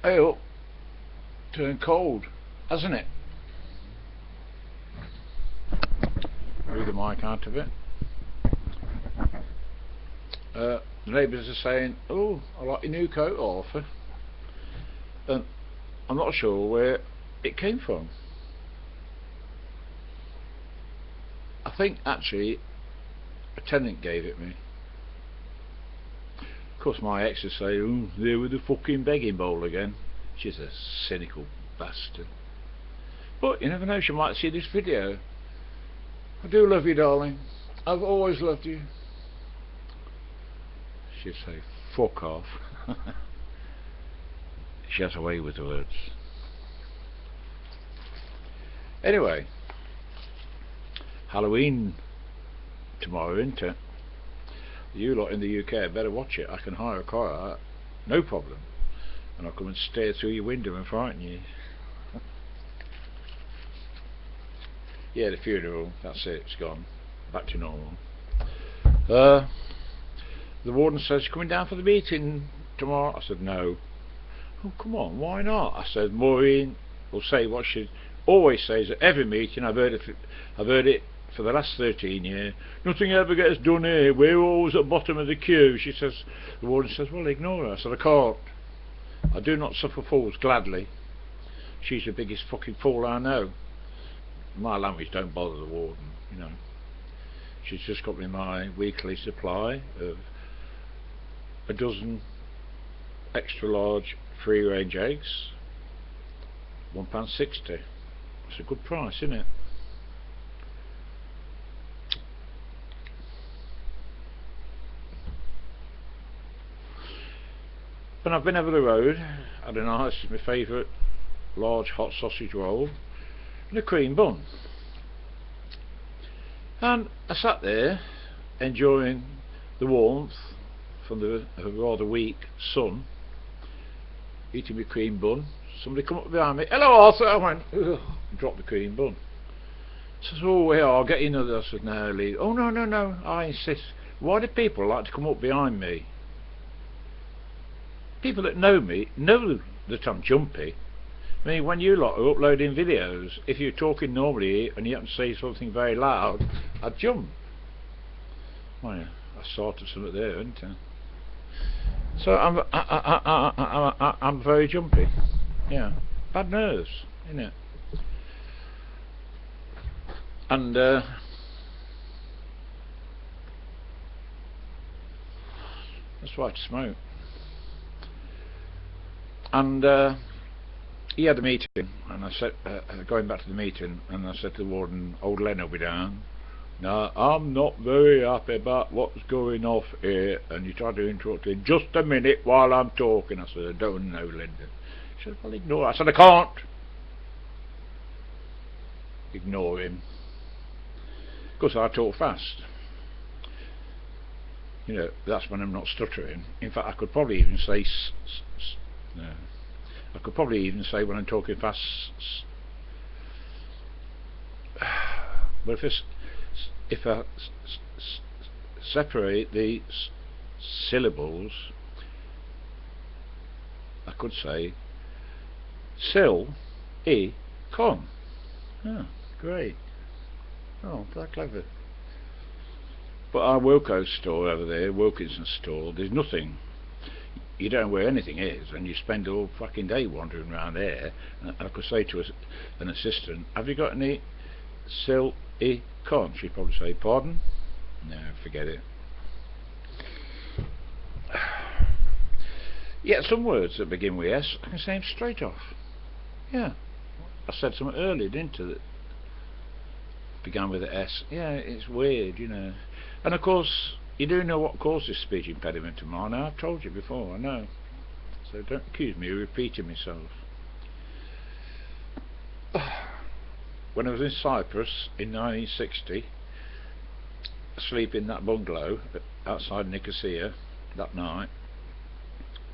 It'll turn cold, hasn't it? Move the mic out of it. The neighbours are saying, "Oh, I like your new coat, Arthur," and I'm not sure where it came from. I think actually a tenant gave it me. Of course my ex will say, "Oh, there with the fucking begging bowl again." She's a cynical bastard. But you never know, she might see this video. I do love you, darling. I've always loved you. She'd say, "Fuck off." She has a way with words. Anyway, Halloween tomorrow, isn't it? You lot in the UK better watch it. I can hire a car out, no problem, and I'll come and stare through your window and frighten you. Yeah, the funeral, that's it, it's gone. Back to normal. The warden says, "You're coming down for the meeting tomorrow?" I said, "No." "Oh, come on, why not?" I said, "Maureen will say what she always says at every meeting. I've heard it for the last 13 years. Nothing ever gets done here. We're always at the bottom of the queue." She says, the warden says, "Well, ignore her." I said, "I can't. I do not suffer fools gladly. She's the biggest fucking fool I know." My language don't bother the warden, you know. She's just got me my weekly supply of a dozen extra large free range eggs, £1.60. It's a good price, isn't it? When I've been over the road, I don't know, this is my favourite large hot sausage roll and a cream bun, and I sat there enjoying the warmth from the rather weak sun, eating my cream bun. Somebody come up behind me. "Hello, Arthur." I went, ugh, dropped the cream bun. Says, "Oh, yeah, I'll get you another." I said, "No, leave." "Oh, no, no, no, I insist. Why do people like to come up behind me? People that know me know that I'm jumpy. I mean, when you lot are uploading videos, if you're talking normally and you have to say something very loud, I jump." Well, yeah, I started something there, haven't I? So I'm very jumpy. Yeah, bad nerves, isn't it? And that's why I smoke. And he had a meeting, and I said, going back to the meeting, and I said to the warden, "Old Len will be down." "No, I'm not very happy about what's going off here," and he tried to interrupt him. "Just a minute while I'm talking." I said, "I don't know, Linda." He said, "Well, ignore." I said, "I can't." Ignore him. Because I talk fast. You know, that's when I'm not stuttering. In fact, I could probably even say no. I could probably even say when I'm talking fast. But if I separate the syllables, I could say con. Oh, great. Oh, that clever. But our Wilko store over there, Wilkinson store, there's nothing. You don't know where anything is, and you spend all fucking day wandering around there. And I could say to an assistant, "Have you got any con?" She'd probably say, "Pardon?" No, forget it. Yeah, some words that begin with S, I can say them straight off. Yeah, I said something earlier, didn't I, that began with an S. Yeah, it's weird, you know. And of course, you do know what causes speech impediment of mine. I've told you before, I know. So don't accuse me of repeating myself. When I was in Cyprus in 1960, asleep in that bungalow outside Nicosia that night,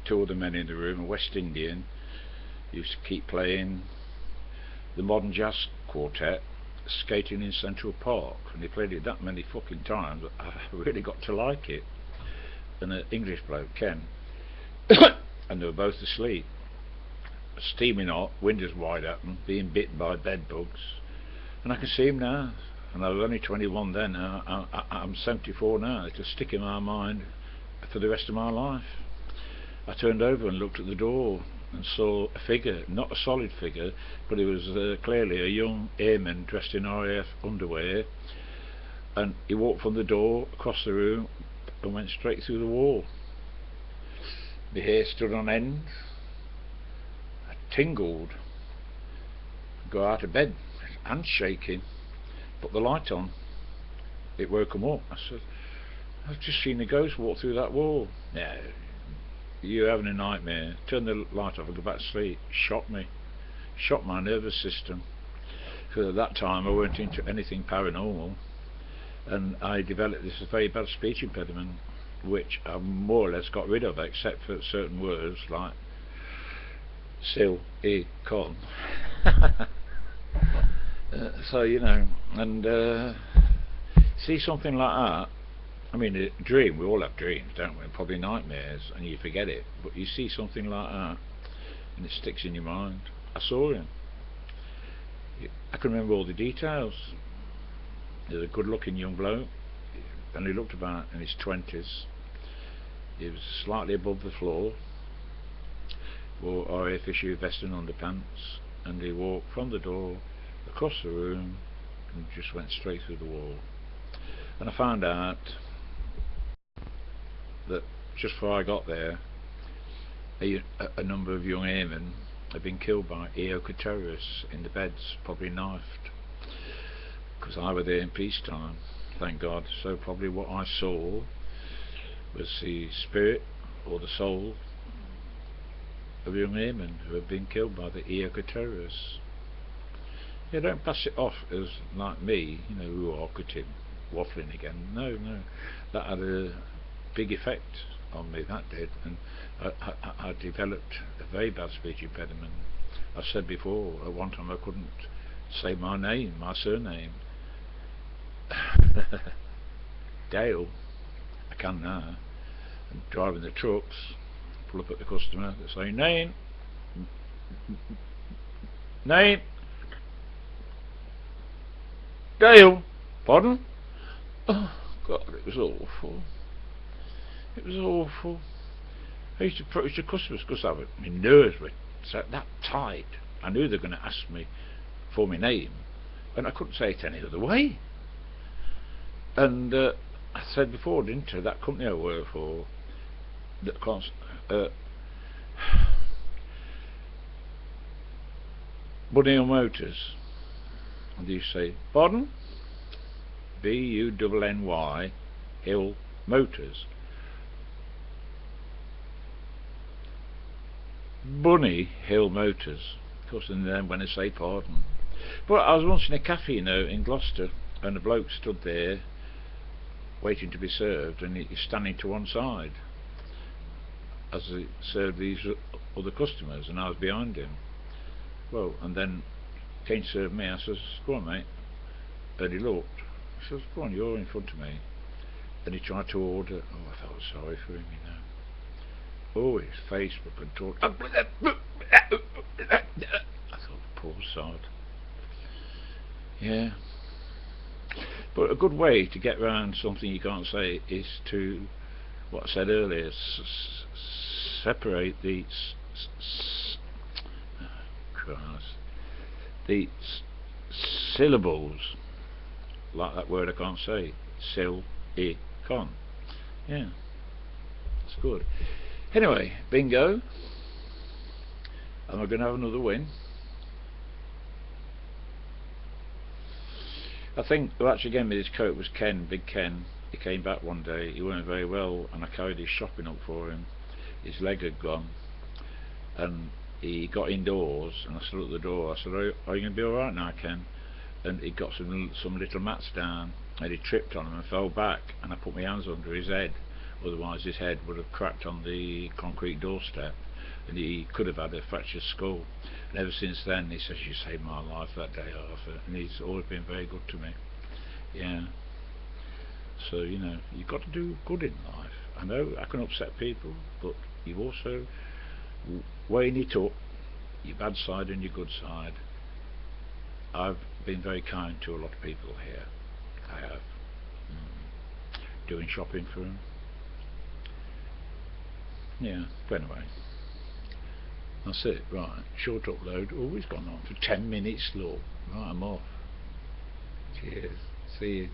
two other men in the room, a West Indian, used to keep playing the Modern Jazz Quartet, Skating in Central Park, and he played it that many fucking times that I really got to like it. And an English bloke, Ken, and they were both asleep. steaming hot, windows wide open, being bitten by bed bugs, and I can see him now. And I was only 21 then. I'm 74 now. It'll stick in my mind for the rest of my life. I turned over and looked at the door and saw a figure, not a solid figure, but it was clearly a young airman dressed in RAF underwear, and he walked from the door across the room and went straight through the wall. My hair stood on end. I tingled. Got out of bed, hands shaking, put the light on. It woke him up. I said, I've just seen a ghost walk through that wall. Yeah, you're having a nightmare. Turn the light off and go back to sleep. Shocked me. Shocked my nervous system. Because at that time I weren't into anything paranormal, and I developed this very bad speech impediment, which I more or less got rid of, except for certain words like "sil," "e," "con." So you know, and see something like that. I mean, a dream, we all have dreams, don't we? Probably nightmares, and you forget it, but you see something like that and it sticks in your mind. I saw him. I can remember all the details. He was a good looking young bloke, and he looked about in his 20s. He was slightly above the floor, wore RAF issue vest and underpants, and he walked from the door across the room and just went straight through the wall. And I found out that just before I got there, a number of young airmen had been killed by EOCA terrorists in the beds, probably knifed, because I was there in peacetime, thank God. So probably what I saw was the spirit or the soul of young airmen who had been killed by the EOCA terrorists. Yeah, don't pass it off as like me, you know, who are waffling again. No, that had a big effect on me, that did, and I developed a very bad speech impediment. I've said before, at one time I couldn't say my name, my surname. Dale. I can now. I'm driving the trucks, pull up at the customer, they say, Name, Dale. Pardon? Oh God, it was awful. It was awful. I used to approach the customers because my nerves were that tight. I knew they were going to ask me for my name, and I couldn't say it any other way. And I said before, didn't I, that company I work for, Bunny Hill Motors, and you say, pardon? BUNNY Hill Motors. Bunny Hill Motors. Of course, and then when I say pardon. But I was once in a cafe, you know, in Gloucester, and a bloke stood there waiting to be served, and he's standing to one side as he served these other customers, and I was behind him. Well, and then came to serve me. I says, go on, mate. And he looked. He says, go on, you're in front of me. And he tried to order. Oh, I felt sorry for him, you know. Oh, his face was contorted. I thought, poor sod. Yeah. But a good way to get around something you can't say is to, what I said earlier, separate the syllables, like that word I can't say, con. Yeah, it's good. Anyway, bingo. Am I going to have another win? I think who actually gave me this coat was Ken, Big Ken. He came back one day, he weren't very well, and I carried his shopping up for him. His leg had gone, and he got indoors, and I stood at the door. I said, are you going to be alright now, Ken? And he got some little mats down, and he tripped on them and fell back, and I put my hands under his head, otherwise his head would have cracked on the concrete doorstep, and he could have had a fractured skull. And ever since then, he says, you saved my life that day, Arthur, and he's always been very good to me. Yeah. So, you know, you've got to do good in life. I know I can upset people, but you also weighing it up your bad side and your good side. I've been very kind to a lot of people here. I have. Doing shopping for them. Yeah, but anyway. That's it, right. Short upload. Oh, it's gone on for 10 minutes, look. Right, I'm off. Cheers. See you.